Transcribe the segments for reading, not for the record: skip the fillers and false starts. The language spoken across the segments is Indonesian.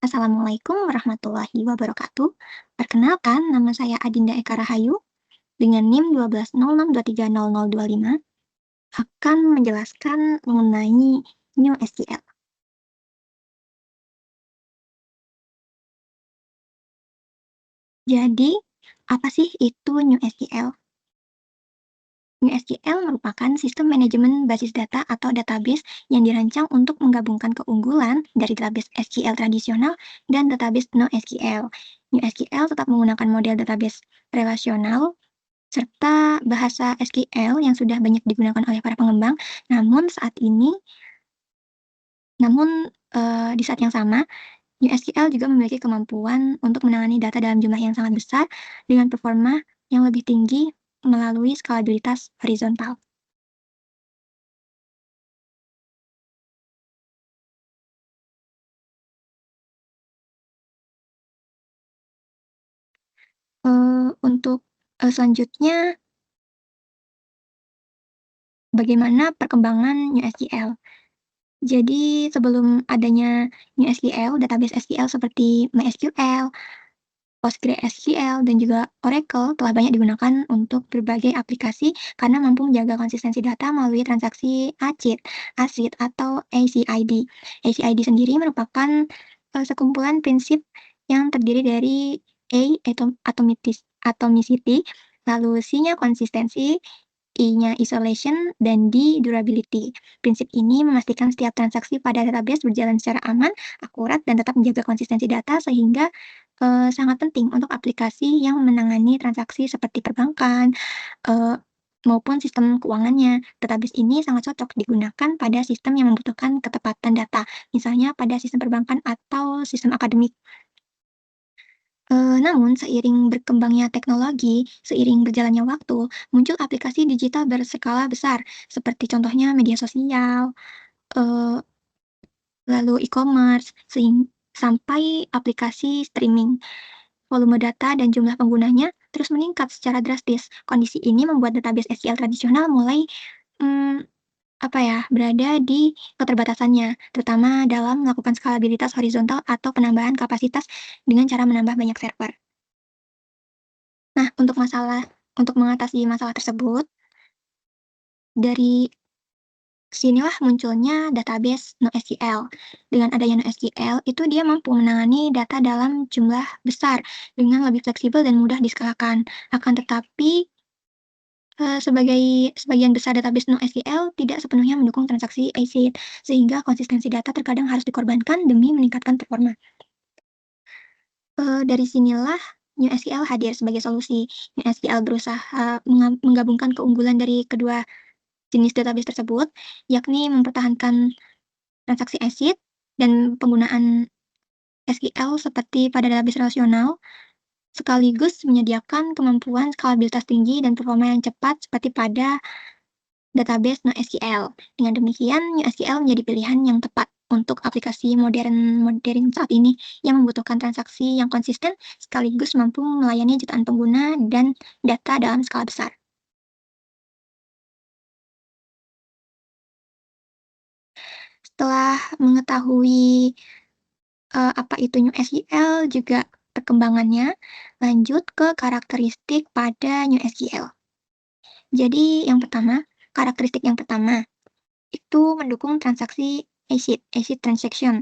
Assalamualaikum warahmatullahi wabarakatuh. Perkenalkan, nama saya Adinda Eka Rahayu dengan NIM 1206230025 akan menjelaskan mengenai New SQL. Jadi, apa sih itu New SQL? New SQL merupakan sistem manajemen basis data atau database yang dirancang untuk menggabungkan keunggulan dari database SQL tradisional dan database NoSQL. New SQL tetap menggunakan model database relasional serta bahasa SQL yang sudah banyak digunakan oleh para pengembang. Namun saat ini di saat yang sama, NewSQL juga memiliki kemampuan untuk menangani data dalam jumlah yang sangat besar dengan performa yang lebih tinggi melalui skalabilitas horizontal. Selanjutnya, bagaimana perkembangan NewSQL? Jadi sebelum adanya NewSQL, database SQL seperti MySQL, PostgreSQL, dan juga Oracle telah banyak digunakan untuk berbagai aplikasi karena mampu menjaga konsistensi data melalui transaksi ACID atau ACID. ACID sendiri merupakan sekumpulan prinsip yang terdiri dari A, atomicity, lalu C-nya konsistensi, I-nya isolation, dan D, durability. Prinsip ini memastikan setiap transaksi pada database berjalan secara aman, akurat, dan tetap menjaga konsistensi data sehingga sangat penting untuk aplikasi yang menangani transaksi seperti perbankan, eee, maupun sistem keuangannya. Database ini sangat cocok digunakan pada sistem yang membutuhkan ketepatan data, misalnya pada sistem perbankan atau sistem akademik. Namun seiring berkembangnya teknologi, seiring berjalannya waktu, muncul aplikasi digital berskala besar, seperti contohnya media sosial, eee, lalu e-commerce, sampai aplikasi streaming. Volume data dan jumlah penggunanya terus meningkat secara drastis. Kondisi ini membuat database SQL tradisional mulai, mmm, berada di keterbatasannya, terutama dalam melakukan skalabilitas horizontal atau penambahan kapasitas dengan cara menambah banyak server. Nah, untuk mengatasi masalah tersebut, dari sinilah munculnya database NoSQL. Dengan adanya NoSQL, itu dia mampu menangani data dalam jumlah besar dengan lebih fleksibel dan mudah diskalakan. Akan tetapi, sebagian besar database NoSQL tidak sepenuhnya mendukung transaksi ACID, sehingga konsistensi data terkadang harus dikorbankan demi meningkatkan performa. Dari sinilah NewSQL hadir sebagai solusi. NewSQL berusaha menggabungkan keunggulan dari kedua jenis database tersebut, yakni mempertahankan transaksi ACID dan penggunaan SQL seperti pada database relasional, sekaligus menyediakan kemampuan skalabilitas tinggi dan performa yang cepat seperti pada database NoSQL. Dengan demikian, NewSQL menjadi pilihan yang tepat untuk aplikasi modern saat ini yang membutuhkan transaksi yang konsisten sekaligus mampu melayani jutaan pengguna dan data dalam skala besar. Setelah mengetahui apa itu New SQL juga perkembangannya, lanjut ke karakteristik pada New SQL. Jadi karakteristik yang pertama itu mendukung transaksi ACID transaction.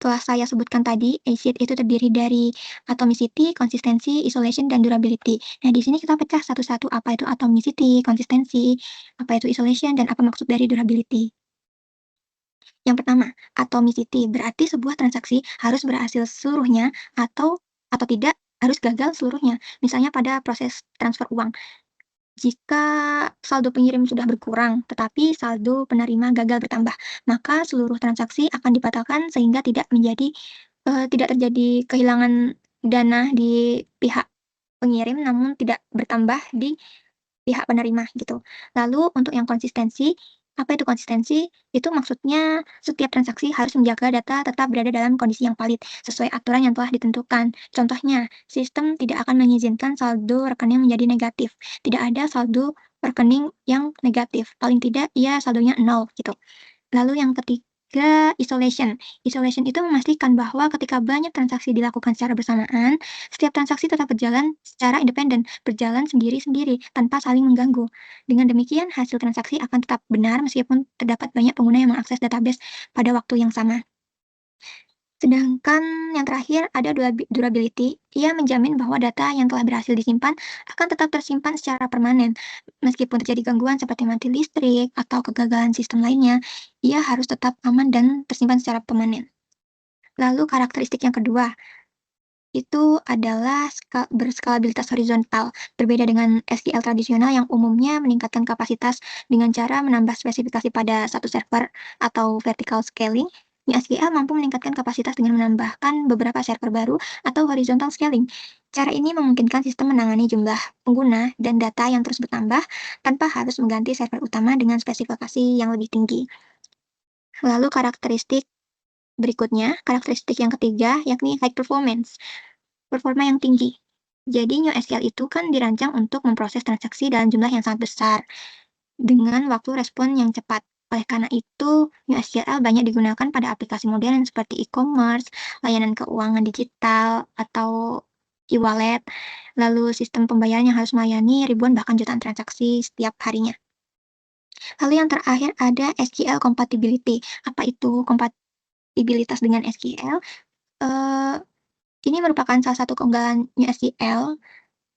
Telah saya sebutkan tadi, ACID itu terdiri dari atomicity, konsistensi, isolation, dan durability. Nah, di sini kita pecah satu-satu apa itu atomicity, konsistensi, apa itu isolation, dan apa maksud dari durability. Yang pertama, atomicity berarti sebuah transaksi harus berhasil seluruhnya atau tidak harus gagal seluruhnya. Misalnya pada proses transfer uang. Jika saldo pengirim sudah berkurang, tetapi saldo penerima gagal bertambah, maka seluruh transaksi akan dibatalkan sehingga tidak terjadi kehilangan dana di pihak pengirim, namun tidak bertambah di pihak penerima gitu. Lalu untuk yang konsistensi, apa itu konsistensi? Itu maksudnya setiap transaksi harus menjaga data tetap berada dalam kondisi yang valid sesuai aturan yang telah ditentukan. Contohnya, sistem tidak akan mengizinkan saldo rekening menjadi negatif. Tidak ada saldo rekening yang negatif. Paling tidak ia saldonya nol gitu. Lalu ketiga, isolation. Isolation itu memastikan bahwa ketika banyak transaksi dilakukan secara bersamaan, setiap transaksi tetap berjalan secara independen, berjalan sendiri-sendiri, tanpa saling mengganggu. Dengan demikian, hasil transaksi akan tetap benar meskipun terdapat banyak pengguna yang mengakses database pada waktu yang sama. Sedangkan yang terakhir ada durability. Ia menjamin bahwa data yang telah berhasil disimpan akan tetap tersimpan secara permanen. Meskipun terjadi gangguan seperti mati listrik atau kegagalan sistem lainnya, ia harus tetap aman dan tersimpan secara permanen. Lalu karakteristik yang kedua, itu adalah berskalabilitas horizontal. Berbeda dengan SQL tradisional yang umumnya meningkatkan kapasitas dengan cara menambah spesifikasi pada satu server atau vertical scaling, SQL mampu meningkatkan kapasitas dengan menambahkan beberapa server baru atau horizontal scaling. Cara ini memungkinkan sistem menangani jumlah pengguna dan data yang terus bertambah tanpa harus mengganti server utama dengan spesifikasi yang lebih tinggi. Lalu karakteristik yang ketiga, yakni high performance. Performa yang tinggi. Jadi NoSQL itu kan dirancang untuk memproses transaksi dalam jumlah yang sangat besar dengan waktu respon yang cepat. Oleh karena itu, NoSQL banyak digunakan pada aplikasi modern seperti e-commerce, layanan keuangan digital, atau e-wallet, lalu sistem pembayaran yang harus melayani ribuan bahkan jutaan transaksi setiap harinya. Lalu yang terakhir ada SQL compatibility. Apa itu kompatibilitas dengan SQL? Ini merupakan salah satu keunggulan SQL,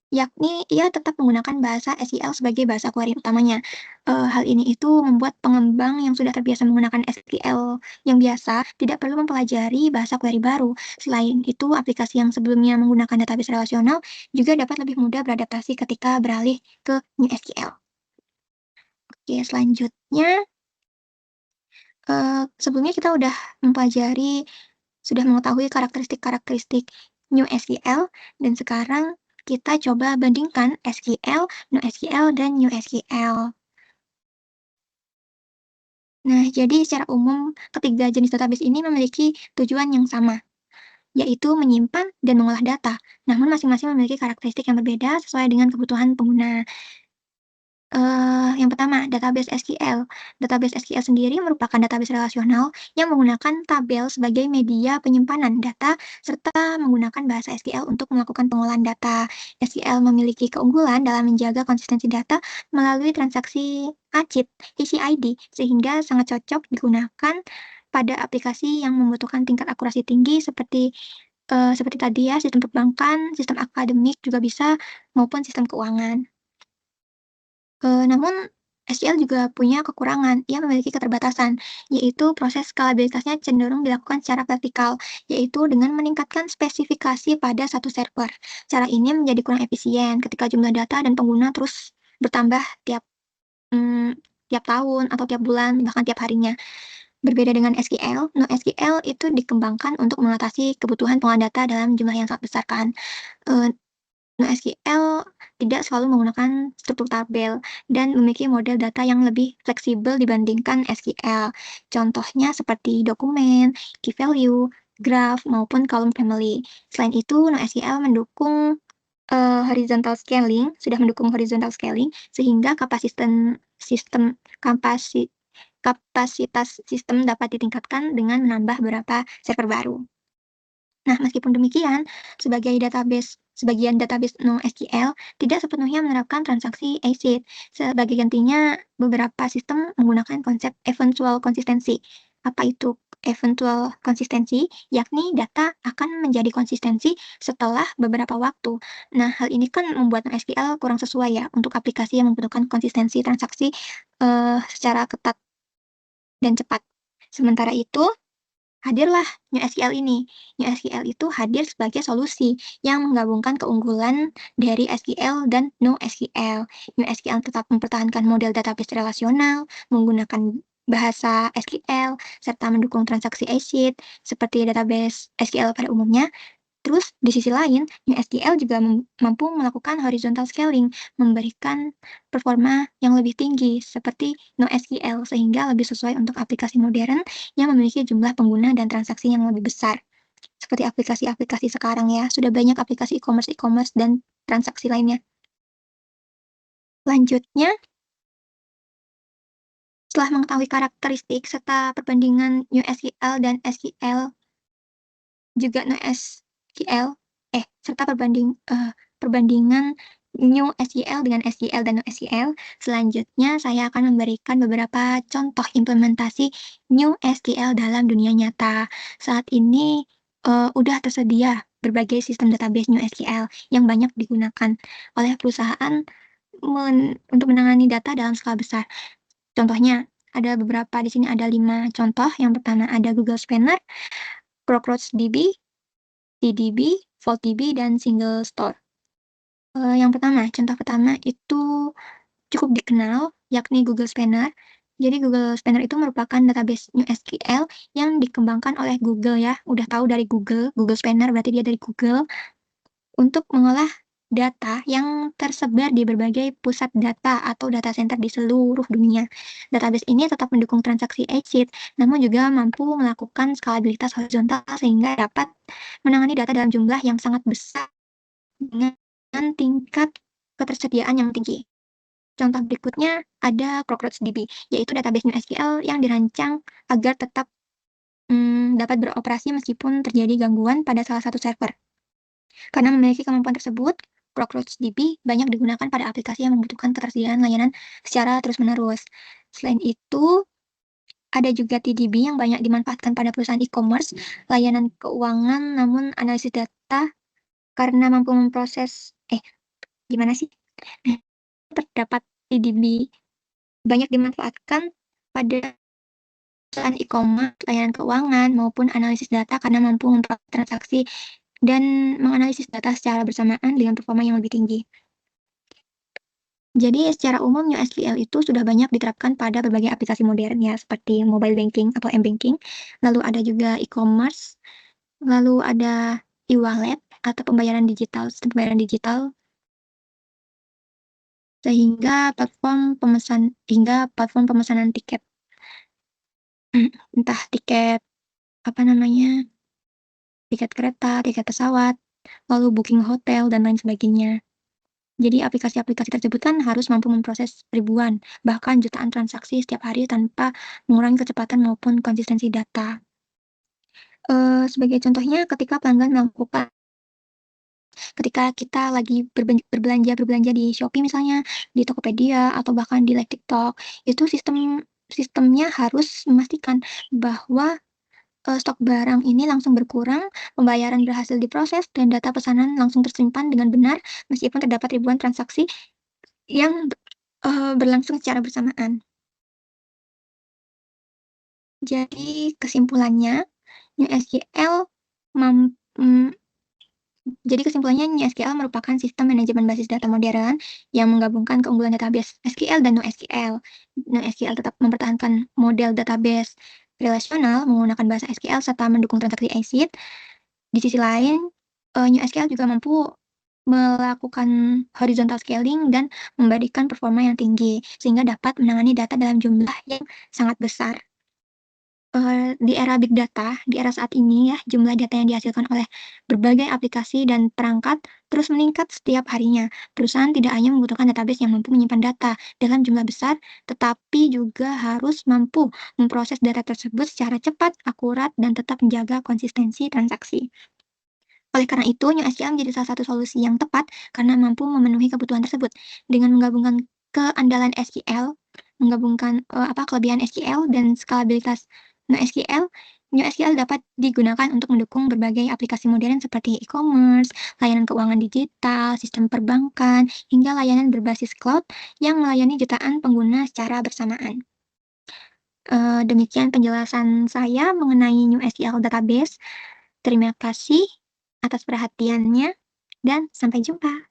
yakni ia tetap menggunakan bahasa SQL sebagai bahasa query utamanya. Hal ini itu membuat pengembang yang sudah terbiasa menggunakan SQL yang biasa tidak perlu mempelajari bahasa query baru. Selain itu, aplikasi yang sebelumnya menggunakan database relasional juga dapat lebih mudah beradaptasi ketika beralih ke NewSQL. Oke, selanjutnya, sebelumnya kita sudah mengetahui karakteristik-karakteristik NewSQL, dan sekarang kita coba bandingkan SQL, NoSQL, dan NewSQL. Nah, jadi secara umum, ketiga jenis database ini memiliki tujuan yang sama, yaitu menyimpan dan mengolah data, namun masing-masing memiliki karakteristik yang berbeda sesuai dengan kebutuhan pengguna. Yang pertama, database SQL. Database SQL sendiri merupakan database relasional yang menggunakan tabel sebagai media penyimpanan data serta menggunakan bahasa SQL untuk melakukan pengolahan data. SQL memiliki keunggulan dalam menjaga konsistensi data melalui transaksi ACID, HCID, sehingga sangat cocok digunakan pada aplikasi yang membutuhkan tingkat akurasi tinggi seperti tadi ya, sistem perbankan, sistem akademik juga bisa, maupun sistem keuangan. Namun SQL juga punya kekurangan, ia memiliki keterbatasan, yaitu proses skalabilitasnya cenderung dilakukan secara vertikal, yaitu dengan meningkatkan spesifikasi pada satu server. Cara ini menjadi kurang efisien ketika jumlah data dan pengguna terus bertambah tiap tahun atau tiap bulan, bahkan tiap harinya. Berbeda dengan SQL, NoSQL itu dikembangkan untuk mengatasi kebutuhan pengolahan data dalam jumlah yang sangat besar kan. Eee NoSQL tidak selalu menggunakan struktur tabel dan memiliki model data yang lebih fleksibel dibandingkan SQL. Contohnya seperti dokumen, key value, graph, maupun column family. Selain itu, NoSQL sudah mendukung horizontal scaling, sehingga kapasitas sistem dapat ditingkatkan dengan menambah beberapa server baru. Nah, meskipun demikian, sebagian database NoSQL tidak sepenuhnya menerapkan transaksi ACID. Sebagai gantinya, beberapa sistem menggunakan konsep eventual konsistensi. Apa itu eventual konsistensi? Yakni data akan menjadi konsistensi setelah beberapa waktu. Nah, hal ini kan membuat NoSQL kurang sesuai ya untuk aplikasi yang membutuhkan konsistensi transaksi secara ketat dan cepat. Sementara itu, hadirlah NewSQL ini. NewSQL itu hadir sebagai solusi yang menggabungkan keunggulan dari SQL dan NoSQL. NewSQL tetap mempertahankan model database relasional, menggunakan bahasa SQL, serta mendukung transaksi ACID seperti database SQL pada umumnya. Terus, di sisi lain, NewSQL juga mampu melakukan horizontal scaling, memberikan performa yang lebih tinggi seperti NoSQL, sehingga lebih sesuai untuk aplikasi modern yang memiliki jumlah pengguna dan transaksi yang lebih besar. Seperti aplikasi-aplikasi sekarang ya, sudah banyak aplikasi e-commerce dan transaksi lainnya. Lanjutnya, Setelah mengetahui karakteristik serta perbandingan NewSQL dan SQL, juga NoSQL, serta perbandingan NewSQL dengan SQL dan NoSQL, selanjutnya saya akan memberikan beberapa contoh implementasi NewSQL dalam dunia nyata. Saat ini, udah tersedia berbagai sistem database NewSQL yang banyak digunakan oleh perusahaan untuk menangani data dalam skala besar. Contohnya, ada beberapa di sini, ada 5 contoh. Yang pertama ada Google Spanner, CrowdStrike, TDB, VaultDB, dan Single Store. Yang pertama, contoh pertama itu cukup dikenal, yakni Google Spanner. Jadi Google Spanner itu merupakan database NewSQL yang dikembangkan oleh Google ya. Udah tahu dari Google Spanner berarti dia dari Google. Untuk mengolah data yang tersebar di berbagai pusat data atau data center di seluruh dunia. Database ini tetap mendukung transaksi exit, namun juga mampu melakukan skalabilitas horizontal sehingga dapat menangani data dalam jumlah yang sangat besar dengan tingkat ketersediaan yang tinggi. Contoh berikutnya ada CrowdStrike, yaitu database NoSQL yang dirancang agar tetap dapat beroperasi meskipun terjadi gangguan pada salah satu server. Karena memiliki kemampuan tersebut, CrowdStrike banyak digunakan pada aplikasi yang membutuhkan ketersediaan layanan secara terus-menerus. Selain itu, ada juga TDB yang banyak dimanfaatkan pada perusahaan e-commerce, layanan keuangan, namun analisis data karena mampu memproses gimana sih? Terdapat TDB banyak dimanfaatkan pada perusahaan e-commerce, layanan keuangan, maupun analisis data karena mampu memproses transaksi dan menganalisis data secara bersamaan dengan performa yang lebih tinggi. Jadi secara umum NewSQL itu sudah banyak diterapkan pada berbagai aplikasi modern ya, seperti mobile banking atau m-banking, lalu ada juga e-commerce, lalu ada e-wallet atau sistem pembayaran digital, hingga platform pemesanan tiket, entah tiket tiket kereta, tiket pesawat, lalu booking hotel, dan lain sebagainya. Jadi aplikasi-aplikasi tersebut kan harus mampu memproses ribuan, bahkan jutaan transaksi setiap hari tanpa mengurangi kecepatan maupun konsistensi data. Sebagai contohnya ketika kita lagi berbelanja di Shopee misalnya, di Tokopedia, atau bahkan di live TikTok, itu sistemnya harus memastikan bahwa stok barang ini langsung berkurang, pembayaran berhasil diproses, dan data pesanan langsung tersimpan dengan benar meskipun terdapat ribuan transaksi yang berlangsung secara bersamaan. Jadi kesimpulannya, NewSQL mam mmm, NewSQL merupakan sistem manajemen basis data modern yang menggabungkan keunggulan database SQL dan NoSQL. NoSQL tetap mempertahankan model database relasional menggunakan bahasa SQL serta mendukung transaksi ACID. Di sisi lain, NewSQL juga mampu melakukan horizontal scaling dan memberikan performa yang tinggi, sehingga dapat menangani data dalam jumlah yang sangat besar. Di era big data, di era saat ini ya, jumlah data yang dihasilkan oleh berbagai aplikasi dan perangkat terus meningkat setiap harinya. Perusahaan tidak hanya membutuhkan database yang mampu menyimpan data dalam jumlah besar, tetapi juga harus mampu memproses data tersebut secara cepat, akurat, dan tetap menjaga konsistensi transaksi. Oleh karena itu, NewSQL menjadi salah satu solusi yang tepat karena mampu memenuhi kebutuhan tersebut. Dengan menggabungkan keandalan SQL, kelebihan SQL dan skalabilitas NoSQL, NewSQL dapat digunakan untuk mendukung berbagai aplikasi modern seperti e-commerce, layanan keuangan digital, sistem perbankan, hingga layanan berbasis cloud yang melayani jutaan pengguna secara bersamaan. Demikian penjelasan saya mengenai NewSQL Database. Terima kasih atas perhatiannya dan sampai jumpa.